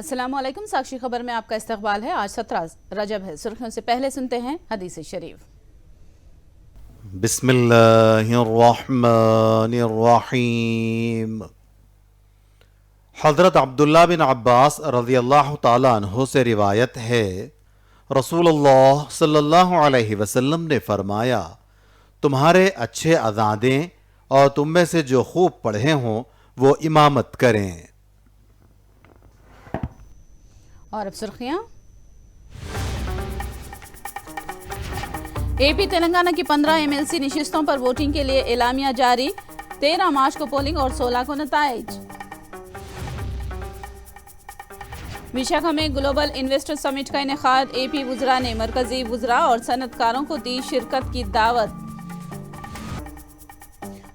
अस्सलाम वालेकुम। साक्षी खबर में आपका इस्तकबाल है। आज 17 रजब है। सुर्खियों से पहले सुनते हैं हदीस शरीफ। बिस्मिल्लाहिर्रहमानिर्रहीम। हज़रत अब्दुल्ला बिन अब्बास रज़ियल्लाहु ताला अन्हु से रिवायत है, रसूलुल्लाह सल्लल्लाहु अलैहि वसल्लम ने फरमाया, तुम्हारे अच्छे अज़ादें और तुम में से जो खूब पढ़े हों वो इमामत करें। और अब सुर्खियां। एपी तेलंगाना की 15 एमएलसी निशिस्तों पर वोटिंग के लिए एलामिया जारी। 13 मार्च को पोलिंग और 16 को नताइज। विशाखा में ग्लोबल इन्वेस्टर समिट का इनेकाद। एपी वुज़रा ने मरकजी वुज़रा और सनतकारों को दी शिरकत की दावत।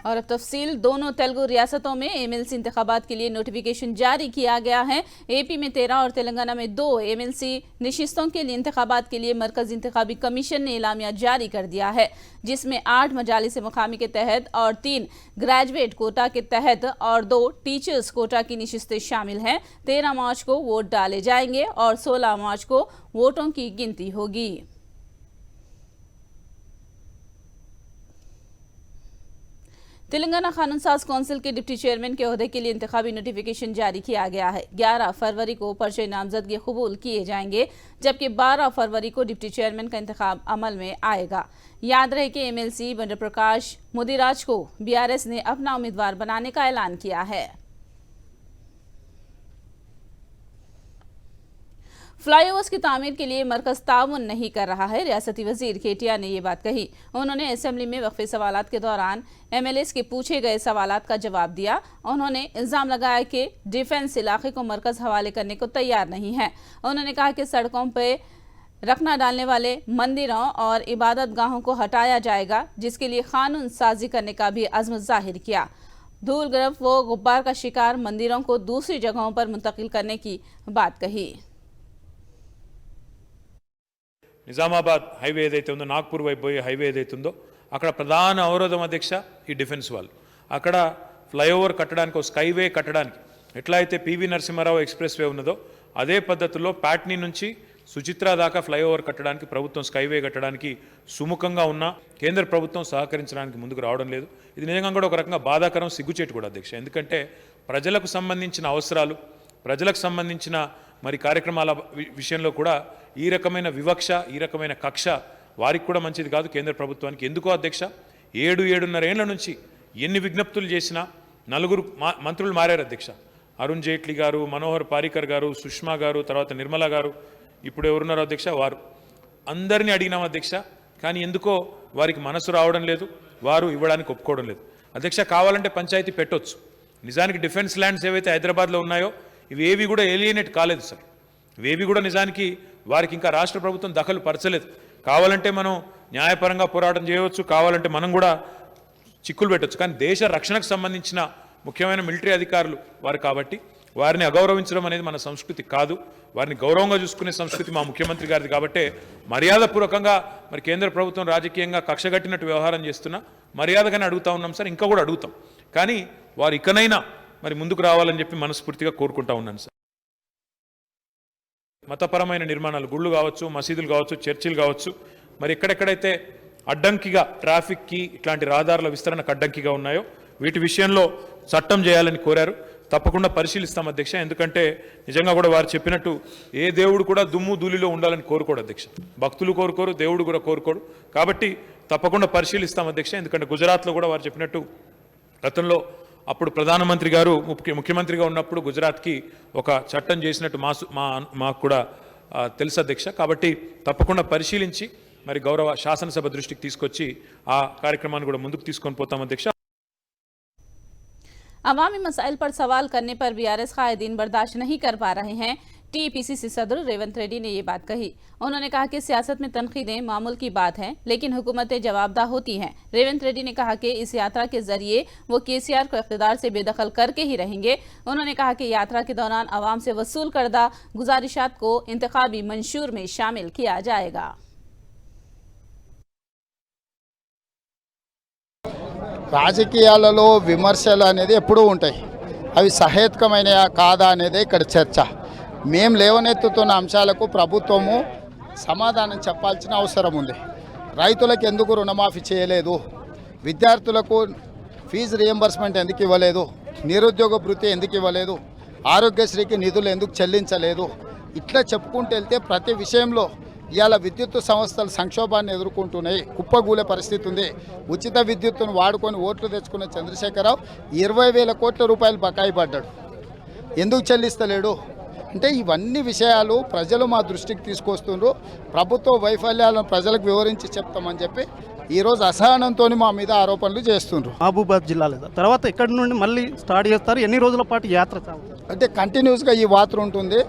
और अब तफसील। दोनों तेलुगु रियासतों में एमएलसी इंतखाबात के लिए नोटिफिकेशन जारी किया गया है। एपी में 13 और तेलंगाना में 2 एमएलसी नशिस्तों के लिए इंतखाबात के लिए मरकजी इंतखाबी कमीशन ने एलामिया जारी कर दिया है, जिसमें 8 मजालिस मुकामी के तहत और 3 ग्रेजुएट कोटा के तहत और 2 टीचर्स कोटा की नशिस्तें शामिल हैं। 13 मार्च को वोट डाले जाएंगे और 16 मार्च को वोटों की गिनती होगी। तेलंगाना कानून साज कौंसिल के डिप्टी चेयरमैन के ओहदे के लिए इंतखाबी नोटिफिकेशन जारी किया गया है। 11 फरवरी को पर्चे नामजदगी कबूल किए जाएंगे, जबकि 12 फरवरी को डिप्टी चेयरमैन का इंतखाब अमल में आएगा। याद रहे कि एमएलसी बंडर प्रकाश मुदिराज को बीआरएस ने अपना उम्मीदवार बनाने का ऐलान किया है। फ्लाईओवर्स की तामीर के लिए मरकज ताउन नहीं कर रहा है। रियासती वजीर केटिया ने ये बात कही। उन्होंने असेंबली में वक्फे सवालात के दौरान एमएलएस के पूछे गए सवालात का जवाब दिया। उन्होंने इल्जाम लगाया कि डिफेंस इलाके को मरकज हवाले करने को तैयार नहीं है। उन्होंने कहा कि सड़कों पर रखना डालने वाले मंदिरों और इबादत गाहों को हटाया जाएगा, जिसके लिए कानून साजी करने का भी अज़्म जाहिर किया। धूल गिरफ्त व गुब्बार का शिकार मंदिरों को दूसरी जगहों पर मुंतकिल करने की बात कही। నిజామాబాద్ హైవే ఏదైతే ఉందో, నాగ్పూర్ వైపు పోయే హైవే ఏదైతే ఉందో, అక్కడ ప్రధాన అవరోధం అధ్యక్ష ఈ డిఫెన్స్ వాళ్ళు. అక్కడ ఫ్లైఓవర్ కట్టడానికి, ఒక స్కైవే కట్టడానికి ఎట్లా అయితే పివి నరసింహారావు ఎక్స్ప్రెస్ వే ఉన్నదో అదే పద్ధతిలో ప్యాట్నీ నుంచి సుచిత్రా దాకా ఫ్లైఓవర్ కట్టడానికి, ప్రభుత్వం స్కైవే కట్టడానికి సుముఖంగా ఉన్న కేంద్ర ప్రభుత్వం సహకరించడానికి ముందుకు రావడం లేదు. ఇది నిజంగా కూడా ఒక రకంగా బాధాకరం, సిగ్గుచేటు కూడా అధ్యక్ష. ఎందుకంటే ప్రజలకు సంబంధించిన అవసరాలు, ప్రజలకు సంబంధించిన మరి కార్యక్రమాల విషయంలో కూడా ఈ రకమైన వివక్ష, ఈ రకమైన కక్ష వారికి కూడా మంచిది కాదు కేంద్ర ప్రభుత్వానికి. ఎందుకో అధ్యక్ష, 7-7.5 ఏళ్ల నుంచి ఎన్ని విజ్ఞప్తులు చేసినా 4 మంత్రులు మారారు అధ్యక్ష. అరుణ్ జైట్లీ గారు, మనోహర్ పారికర్ గారు, సుష్మా గారు, తర్వాత నిర్మలా గారు, ఇప్పుడు ఎవరున్నారు అధ్యక్ష, వారు అందరినీ అడిగినాం అధ్యక్ష. కానీ ఎందుకో వారికి మనసు రావడం లేదు, వారు ఇవ్వడానికి ఒప్పుకోవడం లేదు అధ్యక్ష. కావాలంటే పంచాయతీ పెట్టొచ్చు. నిజానికి డిఫెన్స్ ల్యాండ్స్ ఏవైతే హైదరాబాద్లో ఉన్నాయో ఇవేవి కూడా ఏలియనేట్ కాలేదు సార్. ఇవేవి కూడా నిజానికి వారికి ఇంకా రాష్ట్ర ప్రభుత్వం దఖలు పరచలేదు. కావాలంటే మనం న్యాయపరంగా పోరాటం చేయవచ్చు, కావాలంటే మనం కూడా చిక్కులు పెట్టవచ్చు. కానీ దేశ రక్షణకు సంబంధించిన ముఖ్యమైన మిలిటరీ అధికారులు వారు కాబట్టి వారిని అగౌరవించడం అనేది మన సంస్కృతి కాదు. వారిని గౌరవంగా చూసుకునే సంస్కృతి మా ముఖ్యమంత్రి గారిది. కాబట్టి మర్యాదపూర్వకంగా మరి కేంద్ర ప్రభుత్వం రాజకీయంగా కక్షగట్టినట్టు వ్యవహారం చేస్తున్నా మర్యాదగానే అడుగుతా ఉన్నాం సార్, ఇంకా కూడా అడుగుతాం. కానీ వారు ఇకనైనా మరి ముందుకు రావాలని చెప్పి మనస్ఫూర్తిగా కోరుకుంటా ఉన్నాను సార్. మతపరమైన నిర్మాణాలు, గుళ్ళు కావచ్చు, మసీదులు కావచ్చు, చర్చిలు కావచ్చు, మరి ఎక్కడెక్కడైతే అడ్డంకిగా ట్రాఫిక్కి, ఇట్లాంటి రహదారుల విస్తరణకు అడ్డంకిగా ఉన్నాయో వీటి విషయంలో చట్టం చేయాలని కోరారు. తప్పకుండా పరిశీలిస్తాం అధ్యక్ష. ఎందుకంటే నిజంగా కూడా వారు చెప్పినట్టు ఏ దేవుడు కూడా దుమ్ము ధూళిలో ఉండాలని కోరుకోడు అధ్యక్ష. భక్తులు కోరుకోరు, దేవుడు కూడా కోరుకోడు. కాబట్టి తప్పకుండా పరిశీలిస్తాం అధ్యక్ష. ఎందుకంటే గుజరాత్లో కూడా వారు చెప్పినట్టు గతంలో అప్పుడు ప్రధానమంత్రి గారు ముఖ్యమంత్రిగా ఉన్నప్పుడు గుజరాత్కి ఒక చట్టం చేసినట్టు మాకు కూడా తెలుసు అధ్యక్ష. కాబట్టి తప్పకుండా పరిశీలించి మరి గౌరవ శాసనసభ దృష్టికి తీసుకొచ్చి ఆ కార్యక్రమాన్ని కూడా ముందుకు తీసుకొని పోతాం అధ్యక్ష. अवामी मसाइल पर सवाल करने पर बीआरएस कायदीन बर्दाश्त नहीं कर पा रहे हैं। टीपीसीसी सदर रेवंत रेड्डी ने ये बात कही। उन्होंने कहा कि सियासत में तनकीदें मामूल की बात है, लेकिन हुकूमतें जवाबदाह होती हैं। रेवंत रेड्डी ने कहा कि इस यात्रा के जरिए वो केसीआर को इख्तिदार से बेदखल करके ही रहेंगे। उन्होंने कहा कि यात्रा के दौरान अवाम से वसूल करदा गुजारिशात को इंतखाबी मंशूर में शामिल किया जाएगा। రాజకీయాలలో విమర్శలు అనేది ఎప్పుడూ ఉంటాయి. అవి సహేతుకమైనయా కాదా అనేది ఇక్కడ చర్చ. మేము లేవనెత్తుతున్న అంశాలకు ప్రభుత్వము సమాధానం చెప్పాల్సిన అవసరం ఉంది. రైతులకు ఎందుకు రుణమాఫీ చేయలేదు, విద్యార్థులకు ఫీజు రియంబర్స్మెంట్ ఎందుకు ఇవ్వలేదు, నిరుద్యోగ భృతి ఎందుకు ఇవ్వలేదు, ఆరోగ్యశ్రీకి నిధులు ఎందుకు చెల్లించలేదు, ఇట్లా చెప్పుకుంటూ వెళ్తే ప్రతి విషయంలో ఇవాళ విద్యుత్ సంస్థలు సంక్షోభాన్ని ఎదుర్కొంటున్నాయి. కుప్పగూలే పరిస్థితి ఉంది. ఉచిత విద్యుత్తును వాడుకొని ఓట్లు తెచ్చుకున్న చంద్రశేఖరరావు 20,000 కోట్ల రూపాయలు బకాయి పడ్డాడు. ఎందుకు చెల్లిస్తలేడు అంటే ఇవన్నీ విషయాలు ప్రజలు మా దృష్టికి తీసుకొస్తుండ్రు. ప్రభుత్వ వైఫల్యాలను ప్రజలకు వివరించి చెప్తామని చెప్పి ఈరోజు అసహనంతో మా మీద ఆరోపణలు చేస్తుండ్రు. మహబూబాద్ జిల్లాలో తర్వాత ఎక్కడి నుండి మళ్ళీ స్టార్ట్ చేస్తారు? ఎన్ని రోజుల పాటు యాత్ర సాగుతుంది? అంటే కంటిన్యూస్గా ఈ యాత్ర ఉంటుంది.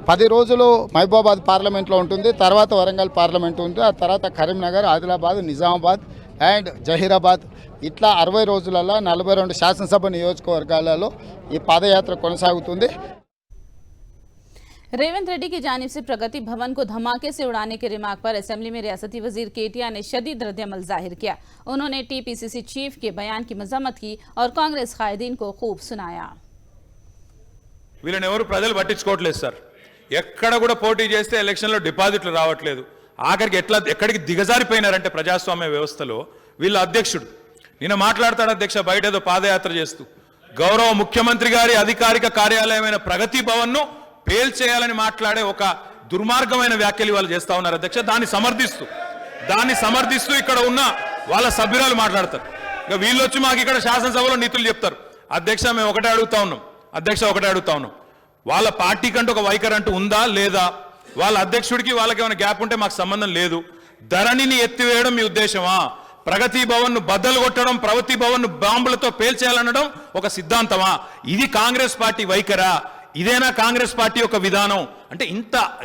10 రోజులు మహబూబాబాద్ పార్లమెంట్లో ఉంటుంది, తర్వాత వరంగల్ పార్లమెంట్ ఉంటుంది, ఆ తర్వాత కరీంనగర్, ఆదిలాబాద్, నిజామాబాద్ అండ్ జహీరాబాద్, ఇట్లా 60 రోజులలో 42 శాసనసభ నియోజకవర్గాలలో ఈ పాదయాత్ర కొనసాగుతుంది. रेवंत रेड्डी की जानिब से प्रगति भवन को धमाके से उड़ाने के रिमार्क पर असेंबली में रियासती वजीर केटीआर ने शदीद रद्दअमल जाहिर किया। उन्होंने टीपीसीसी चीफ के बयान की मजम्मत की और कांग्रेस कायदीन को खूब सुनाया। వీళ్ళని ఎవరు ప్రజలు పట్టించుకోవట్లేదు సార్. ఎక్కడ కూడా పోటీ చేస్తే ఎలక్షన్లో డిపాజిట్లు రావట్లేదు. ఆఖరికి ఎక్కడికి దిగజారిపోయినారంటే ప్రజాస్వామ్య వ్యవస్థలో వీళ్ళ అధ్యక్షుడు నిన్న మాట్లాడతాడు అధ్యక్ష, బయట ఏదో పాదయాత్ర చేస్తూ గౌరవ ముఖ్యమంత్రి గారి అధికారిక కార్యాలయమైన ప్రగతి భవన్ను పేల్చేయాలని మాట్లాడే ఒక దుర్మార్గమైన వ్యాఖ్యలు వాళ్ళు చేస్తా ఉన్నారు అధ్యక్ష. దాన్ని సమర్థిస్తూ ఇక్కడ ఉన్న వాళ్ళ సభ్యురాలు మాట్లాడతారు. ఇక వీళ్ళు వచ్చి మాకు ఇక్కడ శాసనసభలో నీతులు చెప్తారు. అధ్యక్ష మేము ఒకటే అడుగుతా ఉన్నాం, వాళ్ళ పార్టీ కంటూ ఒక వైఖరి అంటూ ఉందా లేదా? వాళ్ళ అధ్యక్షుడికి వాళ్ళకి ఏమైనా గ్యాప్ ఉంటే మాకు సంబంధం లేదు. ధరణిని ఎత్తివేయడం మీ ఉద్దేశమా? ప్రగతి భవన్ ను బద్దలు కొట్టడం, ప్రగతి భవన్ ను బాంబులతో పేల్చేయాలనడం ఒక సిద్ధాంతమా? ఇది కాంగ్రెస్ పార్టీ వైఖరా? ఇదేనా కాంగ్రెస్ పార్టీ యొక్క విధానం? అంటే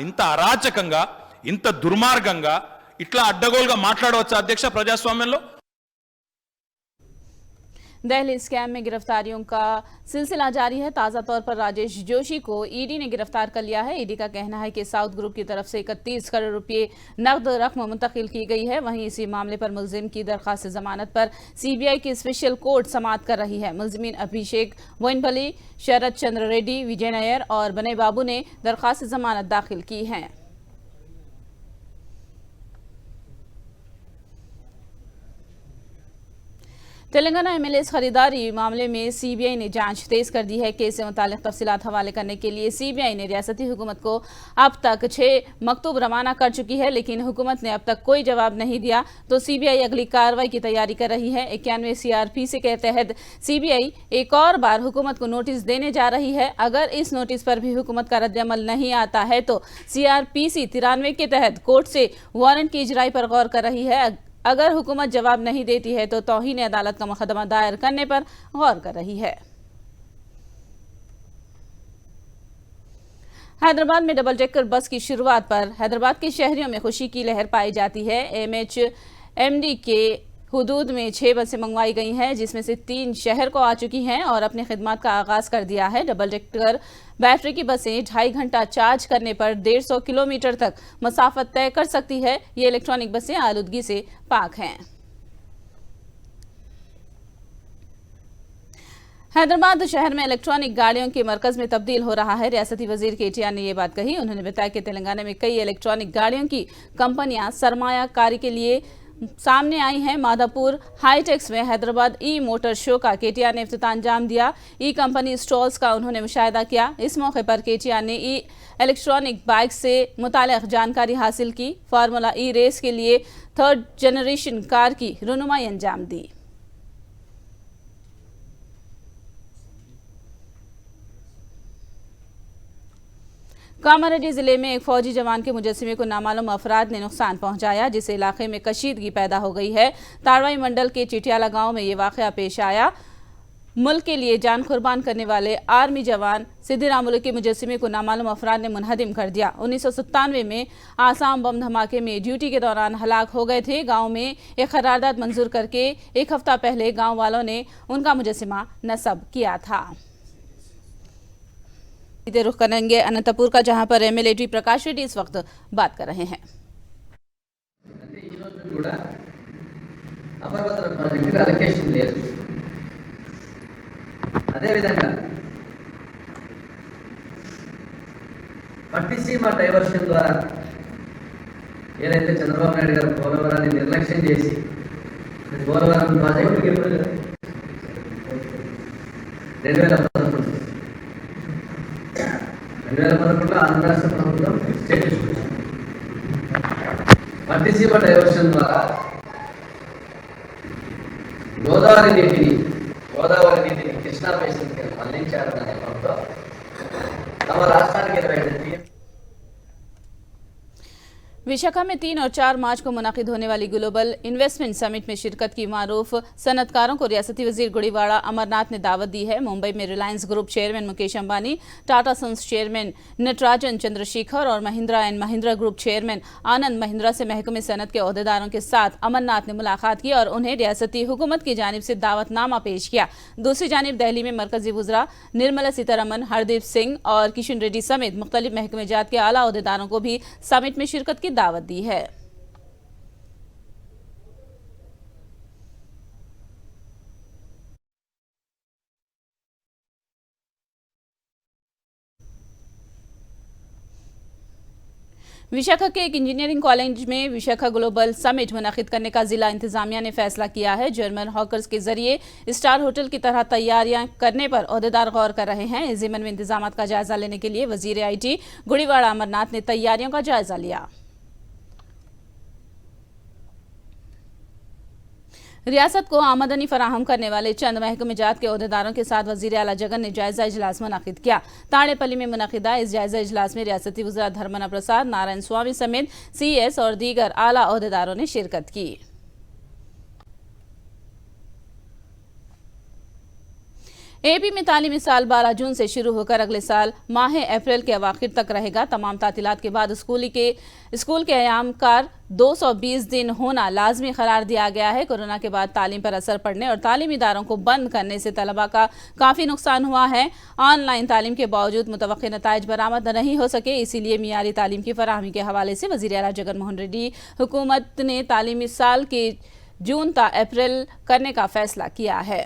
ఇంత అరాచకంగా, ఇంత దుర్మార్గంగా, ఇట్లా అడ్డగోలుగా మాట్లాడవచ్చా అధ్యక్ష ప్రజాస్వామ్యంలో? दिल्ली स्कैम में गिरफ्तारियों का सिलसिला जारी है। ताज़ा तौर पर राजेश जोशी को ईडी ने गिरफ्तार कर लिया है। ईडी का कहना है कि साउथ ग्रुप की तरफ से 31 करोड़ रुपए नकद रकम मुंतकिल की गई है। वहीं इसी मामले पर मुलजिम की दरख्वास्त जमानत पर सीबीआई की स्पेशल कोर्ट समाअत कर रही है। मुलजिमीन अभिषेक बोइनपल्ली, शरद चंद्र रेड्डी, विजय नायर और बनय बाबू ने दरख्वास्त जमानत दाखिल की है। तेलंगाना एमएलएस खरीदारी मामले में सीबीआई ने जांच तेज कर दी है। केस से मुतालिक तफसीलात हवाले करने के लिए सीबीआई ने रियासती हुकूमत को अब तक 6 मकतूब रवाना कर चुकी है, लेकिन हुकूमत ने अब तक कोई जवाब नहीं दिया, तो सीबीआई अगली कार्रवाई की तैयारी कर रही है। 91 सीआरपीसी के तहत सीबीआई एक और बार हुकूमत को नोटिस देने जा रही है। अगर इस नोटिस पर भी हुकूमत का रद्दअमल नहीं आता है तो सीआरपीसी 93 के तहत कोर्ट से वारंट की इजराई पर गौर कर रही है। अगर हुकूमत जवाब नहीं देती है तो तौहीन अदालत का मुकदमा दायर करने पर गौर कर रही है। हैदराबाद में डबल डेकर बस की शुरुआत पर हैदराबाद के शहरियों में खुशी की लहर पाई जाती है। एमएचएमडी के हुदूद में 6 बसें मंगवाई गई हैं, जिसमें से 3 शहर को आ चुकी हैं और अपने खिदमत का आगाज कर दिया है। डबल डेकर बैटरी की बसें 2.5 घंटा चार्ज करने पर 150 किलोमीटर तक मसाफत तय कर सकती है। ये इलेक्ट्रॉनिक बसें आलूदगी से पाक हैं। हैदराबाद शहर में इलेक्ट्रॉनिक गाड़ियों के मरकज में तब्दील हो रहा है। रियासती वजीर केटीआर ने ये बात कही। उन्होंने बताया कि तेलंगाना में कई इलेक्ट्रॉनिक गाड़ियों की कंपनियां सरमायाकारी के लिए सामने आई हैं। माधापुर हाईटेक्स में हैदराबाद ई मोटर शो का केटीआर ने इफ्तिताह अंजाम दिया। ई कंपनी स्टॉल्स का उन्होंने मुशाहिदा किया। इस मौके पर केटीआर ने ई इलेक्ट्रॉनिक बाइक से मुताल्लिक़ जानकारी हासिल की। फार्मूला ई रेस के लिए 3rd जनरेशन कार की रुनुमाई अंजाम दी। कामारेड्डी जिले में एक फौजी जवान के मुजस्सिमे को नामालूम अफराद ने नुकसान पहुंचाया, जिससे इलाके में कशीदगी पैदा हो गई है। ताड़वाई मंडल के चिटियाला गांव में ये वाकया पेश आया। मुल्क के लिए जान कुर्बान करने वाले आर्मी जवान सिद्धिरामुलु के मुजस्सिमे को नामालूम अफराद ने मुनहदिम कर दिया। 1997 में आसाम बम धमाके में ड्यूटी के दौरान हलाक हो गए थे। गांव में एक करारदाद मंजूर करके 1 हफ्ता पहले गांव वालों ने उनका मुजस्सिमा नस्ब किया था। रुख करेंगे अनंतपुर का, जहां पर एमएलए टी प्रकाश रेड्डी इस वक्त बात कर रहे हैं। పట్టిసీమ డైవర్షన్ ద్వారా ఏదైతే చంద్రబాబు నాయుడు గారు పోలవరాన్ని నిర్లక్ష్యం చేసి పోలవరం ప్రాజెక్టుకి 2011లో ఆంధ్ర రాష్ట్ర ప్రభుత్వం స్టేట్ తీసుకుంది. పట్టిసీమ డైవర్షన్ ద్వారా గోదావరి నీటిని కృష్ణా బేసిన్కి మళ్లించారన్న నెపంతో తమ రాష్ట్రానికి 25 विशाखा में 3 और 4 मार्च को मुनाकिद होने वाली ग्लोबल इन्वेस्टमेंट समिट में शिरकत की मारूफ सनतकारों को रियासती वजीर गुड़ीवाड़ा अमरनाथ ने दावत दी है। मुंबई में Reliance group chairman Mukesh Ambani, Tata sons chairman Natarajan Chandrashekhar और Mahindra and Mahindra group chairman Anand Mahindra से महकमे सनत के ओहदेदारों के साथ अमरनाथ ने मुलाकात की और उन्हें रियासती हुकूमत की जानिब से दावतनामा पेश किया। दूसरी जानिब दिल्ली में मरकजी वज़रा निर्मला सीतारमन, हरदीप सिंह और किशन रेड्डी समेत मुख्तलिफ महकमे जात के आला ओहदेदारों को भी समिट में शिरकत की दावत दी है। विशाखा के एक इंजीनियरिंग कॉलेज में विशाखा ग्लोबल समिट मुनाकिद करने का जिला इंतजामिया ने फैसला किया है। जर्मन हॉकर्स के जरिए स्टार होटल की तरह तैयारियां करने पर ओहदेदार गौर कर रहे हैं। इस ज़िम्न में इंतजामात का जायजा लेने के लिए वजीर IT गुड़ीवाड़ा अमरनाथ ने तैयारियों का जायजा लिया। रियासत को आमदनी फराहम करने वाले चंद महकमे जात के ओहदेदारों के साथ वजीर आला जगन ने जायजा इजलास मुनाकिद किया। ताड़ेपल्ली में मुनाकिदा इस जायजा इजलास में रियासती वज़रा धर्मना प्रसाद, नारायण स्वामी समेत CS और दीगर आला ओहदेदारों ने शिरकत की। AP में तालीमी साल 12 जून से शुरू होकर अगले साल माह अप्रैल के अवाखिर तक रहेगा। तमाम तातीलात के बाद स्कूल के अयाम कार 220 दिन होना लाजमी करार दिया गया है। कोरोना के बाद तालीम पर असर पड़ने और तालीमी इदारों को बंद करने से तलबा का काफ़ी नुकसान हुआ है। ऑनलाइन तालीम के बावजूद मुतवक्किल नताइज बरामद नहीं हो सके, इसीलिए मियारी तालीम की फराहमी के हवाले से वज़ीर आला जगन मोहन रेड्डी हुकूमत ने तालीमी साल के जून ता अप्रैल करने का फैसला किया है।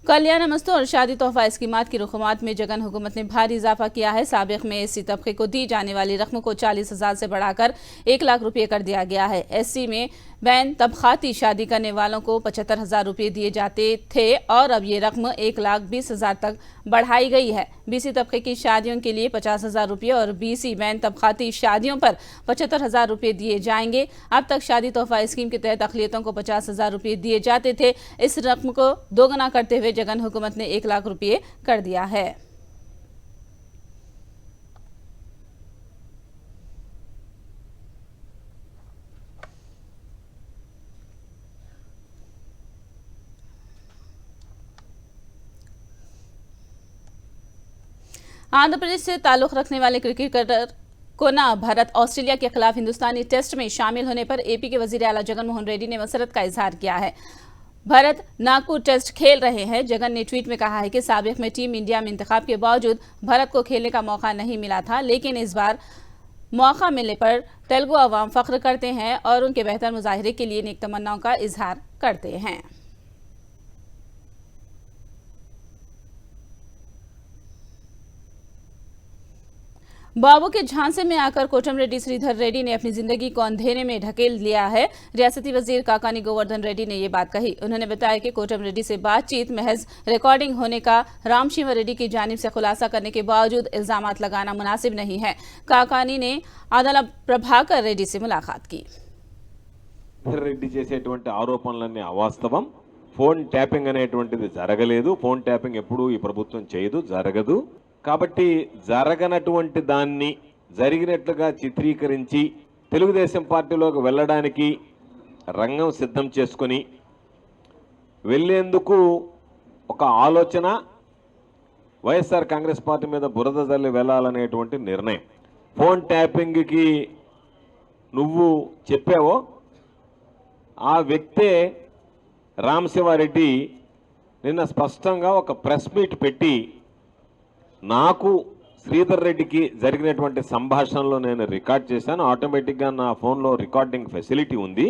कल्याण मस्तों और शादी तोहफा स्कीमात की रकूमात में जगन हुकूमत ने भारी इजाफा किया है। साबिक में SC तबके को दी जाने वाली रकम को 40,000 से बढ़ाकर 1 लाख रुपये कर दिया गया है। SC में बैन तबखाती शादी करने वालों को 75,000 रुपये दिए जाते थे और अब ये रकम 1,20,000 तक बढ़ाई गई है। BC तबके की शादियों के लिए 50,000 रुपये और BC बैन तबखाती शादियों पर 75,000 रुपये दिए जाएंगे। अब तक शादी तोहफा स्कीम के तहत अक़लियतों को 50,000 रुपये दिए जाते थे। इस रकम को दोगुना करते हुए जगन हुकूमत ने 1 लाख रुपये कर दिया है। आंध्र प्रदेश से ताल्लुक रखने वाले क्रिकेटर कोना भारत ऑस्ट्रेलिया के खिलाफ हिंदुस्तानी टेस्ट में शामिल होने पर AP के वजीर आला जगन मोहन रेड्डी ने मसरत का इजहार किया है। भारत नागपुर टेस्ट खेल रहे हैं। जगन ने ट्वीट में कहा है कि साबिक में टीम इंडिया में इंतखाब के बावजूद भारत को खेलने का मौका नहीं मिला था, लेकिन इस बार मौका मिलने पर तेलुगु अवाम फख्र करते हैं और उनके बेहतर मुजाहिरे के लिए नेक तमन्नाओं का इजहार करते हैं। बाबू के झांसे में आकर कोटमरेड्डी श्रीधर रेड्डी ने अपनी जिंदगी को अंधेरे में ढकेल लिया है। रियासती वजीर काकानी गोवर्धन रेड्डी ने ये बात कही। उन्होंने बताया कि कोटमरेड्डी से बातचीत महज रिकॉर्डिंग होने का रामशिव रेड्डी की जानिब से खुलासा करने के बावजूद इल्जामात लगाना मुनासिब नहीं है। काकानी ने आदला प्रभाकर रेड्डी से मुलाकात की। రెడ్డి చేసేటువంటి ఆరోపణలన్నీ అవాస్తవం. ఫోన్ ట్యాపింగ్ అనేటువంటిది జరగలేదు. ఫోన్ ట్యాపింగ్ ఎప్పుడూ ఈ ప్రభుత్వం చేయదు, జరగదు. కాబట్టి జరగనటువంటి దాన్ని జరిగినట్లుగా చిత్రీకరించి తెలుగుదేశం పార్టీలోకి వెళ్ళడానికి రంగం సిద్ధం చేసుకొని వెళ్ళేందుకు ఒక ఆలోచన, వైఎస్ఆర్ కాంగ్రెస్ పార్టీ మీద బురద జల్లి వెళ్ళాలనేటువంటి నిర్ణయం. ఫోన్ ట్యాపింగ్కి నువ్వు చెప్పావో ఆ వ్యక్తే రామశివారెడ్డి నిన్న స్పష్టంగా ఒక ప్రెస్ మీట్ పెట్టి నాకు శ్రీధర్ రెడ్డికి జరిగినటువంటి సంభాషణలో నేను రికార్డ్ చేశాను. ఆటోమేటిక్గా నా ఫోన్లో రికార్డింగ్ ఫెసిలిటీ ఉంది.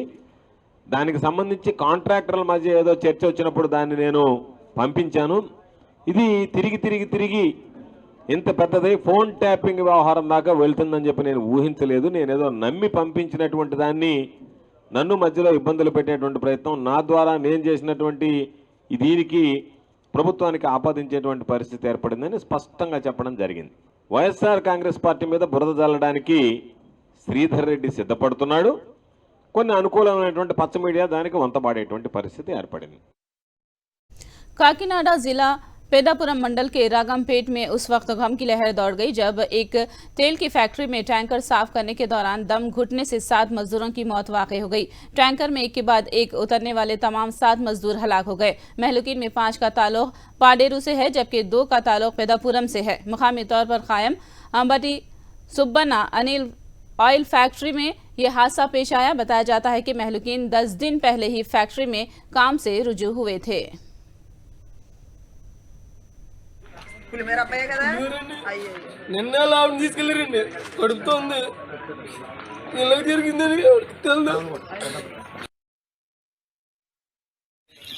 దానికి సంబంధించి కాంట్రాక్టర్ల మధ్య ఏదో చర్చ వచ్చినప్పుడు దాన్ని నేను పంపించాను. ఇది తిరిగి తిరిగి తిరిగి ఇంత పెద్దది ఫోన్ ట్యాపింగ్ వ్యవహారం దాకా వెళ్తుందని చెప్పి నేను ఊహించలేదు. నేనేదో నమ్మి పంపించినటువంటి దాన్ని నన్ను మధ్యలో ఇబ్బందులు పెట్టేటువంటి ప్రయత్నం, నా ద్వారా నేను చేసినటువంటి దీనికి ప్రభుత్వానికి ఆపాదించేటువంటి పరిస్థితి ఏర్పడిందని స్పష్టంగా చెప్పడం జరిగింది. వైఎస్ఆర్ కాంగ్రెస్ పార్టీ మీద బురద జల్లడానికి శ్రీధర్ రెడ్డి సిద్ధపడుతున్నాడు. కొన్ని అనుకూలమైనటువంటి పచ్చ మీడియా దానికి వంతపాడేటువంటి పరిస్థితి ఏర్పడింది. काकीनाडा जिला पेदापुरम मंडल के रागमपेट में उस वक्त गम की लहर दौड़ गई जब एक तेल की फैक्ट्री में टैंकर साफ करने के दौरान दम घुटने से 7 मजदूरों की मौत वाक़ई हो गई। टैंकर में एक के बाद एक उतरने वाले तमाम 7 मजदूर हलाक हो गए। महलुकीन में 5 का ताल्लुक पाडेरू से है जबकि 2 का ताल्लुक पेदापुरम से है। मुकामी तौर पर कायम अंबटी सुब्बना अनिल ऑयल फैक्ट्री में यह हादसा पेश आया। बताया जाता है कि महलुकीन 10 दिन पहले ही फैक्ट्री में काम से रुजू हुए थे। నిన్న లాభం తీసుకెళ్ళారండి, కడుపుతో ఉంది, ఎలా జరిగిందని తెలుదు.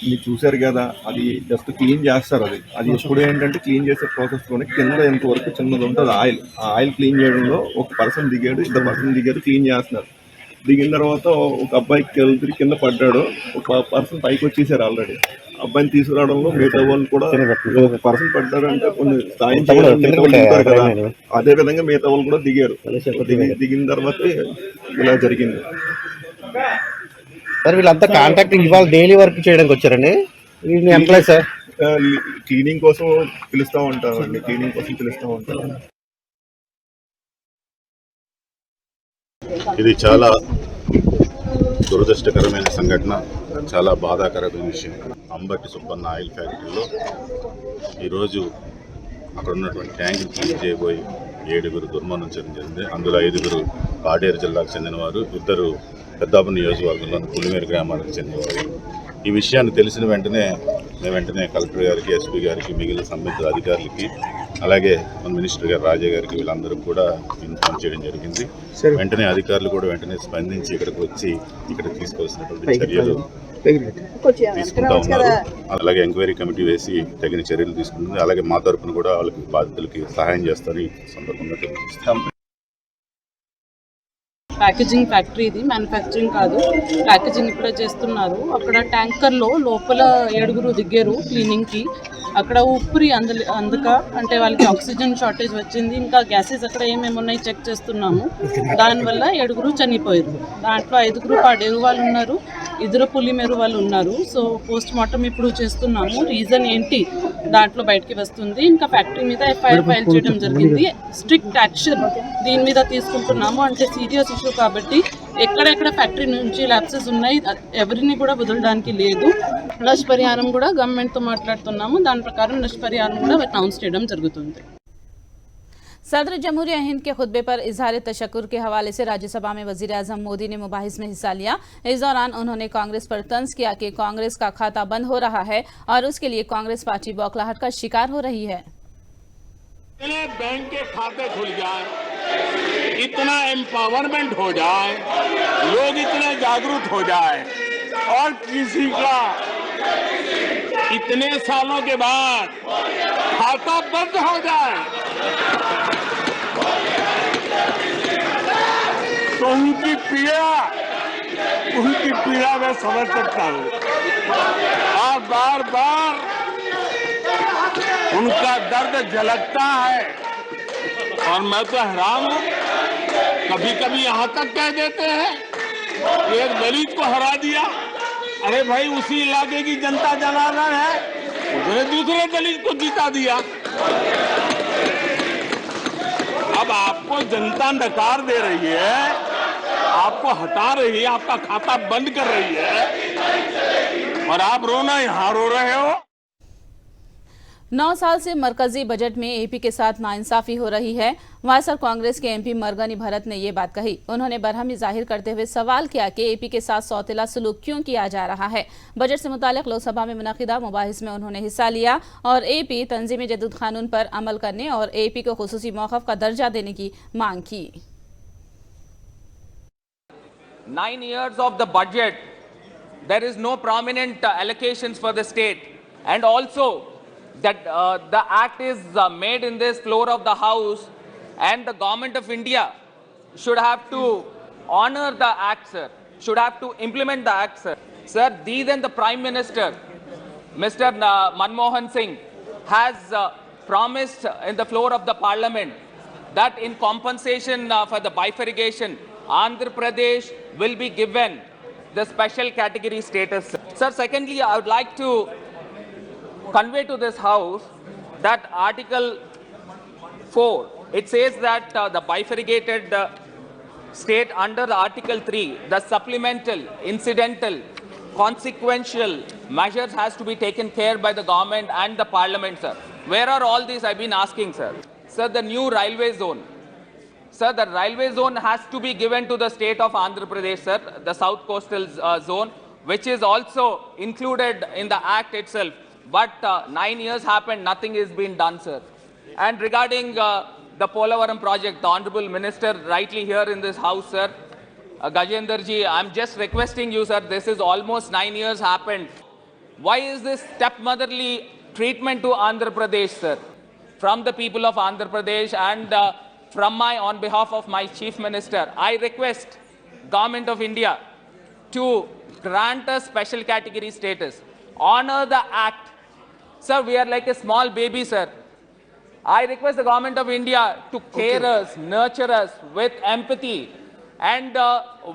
మీరు చూశారు కదా, అది జస్ట్ క్లీన్ చేస్తారు. అది ఎప్పుడు ఏంటంటే క్లీన్ చేసే ప్రాసెస్లోనే కింద ఎంతవరకు చిన్నది ఉంటుంది ఆయిల్. ఆ ఆయిల్ క్లీన్ చేయడంలో ఒక పర్సన్ దిగాడు, 2 పర్సన్ దిగారు, క్లీన్ చేస్తున్నారు. దిగిన తర్వాత ఒక అబ్బాయికి వెళ్తే కింద పడ్డాడు, ఒక పర్సన్ పైకి వచ్చేసారు ఆల్రెడీ. అబ్బాయిని తీసుకురావడంలో మిగతా వాళ్ళు కూడా ఒక పర్సన్ పడ్డారంటే కొన్ని సాయం చేయాలి కదా, అదే విధంగా మిగతా వాళ్ళు కూడా దిగారు. దిగిన తర్వాత ఇలా జరిగింది. సార్ వీళ్ళంతా కాంట్రాక్టింగ్ ఇవాళ డైలీ వర్క్ చేయడానికి వచ్చారండి, ఎంప్లాయ్ సార్? క్లీనింగ్ కోసం పిలుస్తూ ఉంటామండి, క్లీనింగ్ కోసం పిలుస్తూ ఉంటాం. ఇది చాలా దురదృష్టకరమైన సంఘటన, చాలా బాధాకరమైన విషయం. అంబటి సుబ్బన్న ఆయిల్ ఫ్యాక్టరీలో ఈరోజు అక్కడ ఉన్నటువంటి ట్యాంకులు క్లీన్ చేయబోయి 7 దుర్మరణం జరిగింది. అందులో 5 పాడేరు జిల్లాకు చెందినవారు, 2 పెద్దాపురం నియోజకవర్గంలోని పులిమేరు గ్రామానికి చెందినవారు. ఈ విషయాన్ని తెలిసిన వెంటనే కలెక్టర్ గారికి, ఎస్పీ గారికి, మిగిలిన సంబంధిత అధికారులకి, అలాగే మన మినిస్టర్ గారు రాజా గారికి, వీళ్ళందరూ కూడా ఇన్ఫార్మ్ చేయడం జరిగింది. వెంటనే అధికారులు కూడా వెంటనే స్పందించి ఇక్కడికి వచ్చి ఇక్కడ తీసుకోవాల్సినటువంటి చర్యలు తీసుకుంటా ఉన్నారు. అలాగే ఎంక్వైరీ కమిటీ వేసి తగిన చర్యలు తీసుకుంటుంది. అలాగే మా తరపున కూడా వాళ్ళకి బాధితులకి సహాయం చేస్తారని సందర్భంగా తెలియజేస్తాం. ప్యాకేజింగ్ ఫ్యాక్టరీ ఇది, మ్యానుఫ్యాక్చరింగ్ కాదు, ప్యాకేజింగ్ ఇప్పుడే చేస్తున్నారు. అక్కడ ట్యాంకర్లో లోపల 7 దిగారు క్లీనింగ్కి. అక్కడ ఊపిరి అందుక అంటే వాళ్ళకి ఆక్సిజన్ షార్టేజ్ వచ్చింది. ఇంకా గ్యాసెస్ అక్కడ ఏమేమి ఉన్నాయి చెక్ చేస్తున్నాము. దానివల్ల 7 చనిపోయారు. దాంట్లో 5 పాడేరు వాళ్ళు ఉన్నారు, 2 పులిమేరు వాళ్ళు ఉన్నారు. సో పోస్ట్ మార్టం ఇప్పుడు చేస్తున్నాము. రీజన్ ఏంటి దాంట్లో బయటికి వస్తుంది. ఇంకా ఫ్యాక్టరీ మీద ఎఫ్ఐఆర్ ఫైల్ చేయడం జరిగింది. స్ట్రిక్ట్ యాక్షన్ దీని మీద తీసుకుంటున్నాము. అంటే సీరియస్ ఇష్యూ కాబట్టి ఎక్కడెక్కడ ఫ్యాక్టరీ నుంచి ల్యాప్సెస్ ఉన్నాయి ఎవరిని కూడా వదలడానికి లేదు. నష్టపరిహారం కూడా గవర్నమెంట్తో మాట్లాడుతున్నాము. దాని ప్రకారం నష్టపరిహారం కూడా అనౌన్స్ చేయడం జరుగుతుంది. सदर जमहूरिया हिंद के खुतबे पर इजहार तशक्कुर के हवाले से राज्यसभा में वजीर आजम मोदी ने मुबाहिस में हिस्सा लिया। इस दौरान उन्होंने कांग्रेस पर तंज किया कि कांग्रेस का खाता बंद हो रहा है और उसके लिए कांग्रेस पार्टी बौखलाहट का शिकार हो रही है। बैंक के खाते खुल जाए, इतना एम्पावरमेंट हो जाए, लोग इतने जागरूक हो जाए और किसी का इतने सालों के बाद खाता बंद हो जाए तो उनकी पीड़ा मैं समझ सकता हूँ। और बार बार उनका दर्द झलकता है और मैं तो हैरान हूँ। कभी कभी यहाँ तक कह देते हैं एक दलित को हरा दिया, अरे भाई उसी इलाके की जनता जनार्दन है, उसने दूसरे दलित को जीता दिया। अब आपको जनता नकार दे रही है, आपको हटा रही है, आपका खाता बंद कर रही है और आप रोना यहाँ रो रहे हो। 9 साल से मरकजी बजट में एपी के साथ नाइंसाफी हो रही है। वायसर कांग्रेस के एमपी मरगनी भरत ने ये बात कही। उन्होंने बरहमी जाहिर करते हुए सवाल किया कि एपी के साथ सौतेला सलूक क्यों किया जा रहा है। बजट से मुतालिक लोकसभा में मुनक़िदा मुबाहिस में उन्होंने हिस्सा लिया और एपी तंजीमी जदीद कानून पर अमल करने और एपी को खुसूसी मौक़िफ़ का दर्जा देने की मांग की। 9 years of the budget, there is no prominent allocations for the state, and also that the act is made in this floor of the House, and the government of India should have to honor the act, sir, should have to implement the act, sir. Sir, these and the Prime Minister, Mr. Manmohan Singh, has promised in the floor of the Parliament that in compensation for the bifurcation, Andhra Pradesh will be given the special category status. Sir, secondly, I would like to convey to this House that Article 4, it says that the bifurcated state under Article 3, the supplemental, incidental, consequential measures has to be taken care by the government and the Parliament, sir. Where are all these? I've been asking, sir. Sir, the new railway zone. Sir, the railway zone has to be given to the state of Andhra Pradesh, sir, the south coastal zone, which is also included in the act itself. But 9 years happened, nothing is being done, sir. And regarding the Polavaram project, the Honorable Minister rightly here in this House, sir, Gajendra ji, I'm just requesting you, sir, this is almost 9 years happened. Why is this stepmotherly treatment to Andhra Pradesh, sir? From the people of Andhra Pradesh and on behalf of my Chief Minister, I request Government of India to grant a special category status. Honor the act. Sir, we are like a small baby, sir. I request the Government of India to care us, nurture us with empathy, and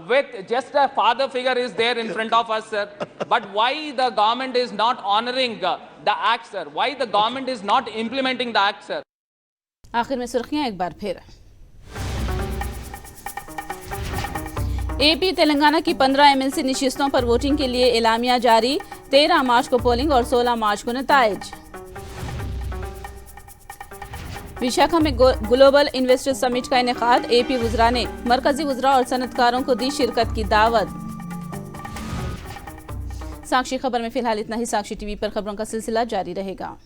with just a father figure is there in front of us, sir. But why the government is not honoring the act, sir? Why the government is not implementing the act, sir? आखिर में सुर्खियां एक बार फिर। AP Telangana की 15 MLC नशिस्तों पर voting के लिए एलामिया जारी। 13 मार्च को पोलिंग और 16 मार्च को नताइज। विशाखा में ग्लोबल इन्वेस्टर समिट का इनेकाद। एपी वुज़रा ने मरकजी वुज़रा और सनतकारों को दी शिरकत की दावत। साक्षी खबर में फिलहाल इतना ही। साक्षी टीवी पर खबरों का सिलसिला जारी रहेगा।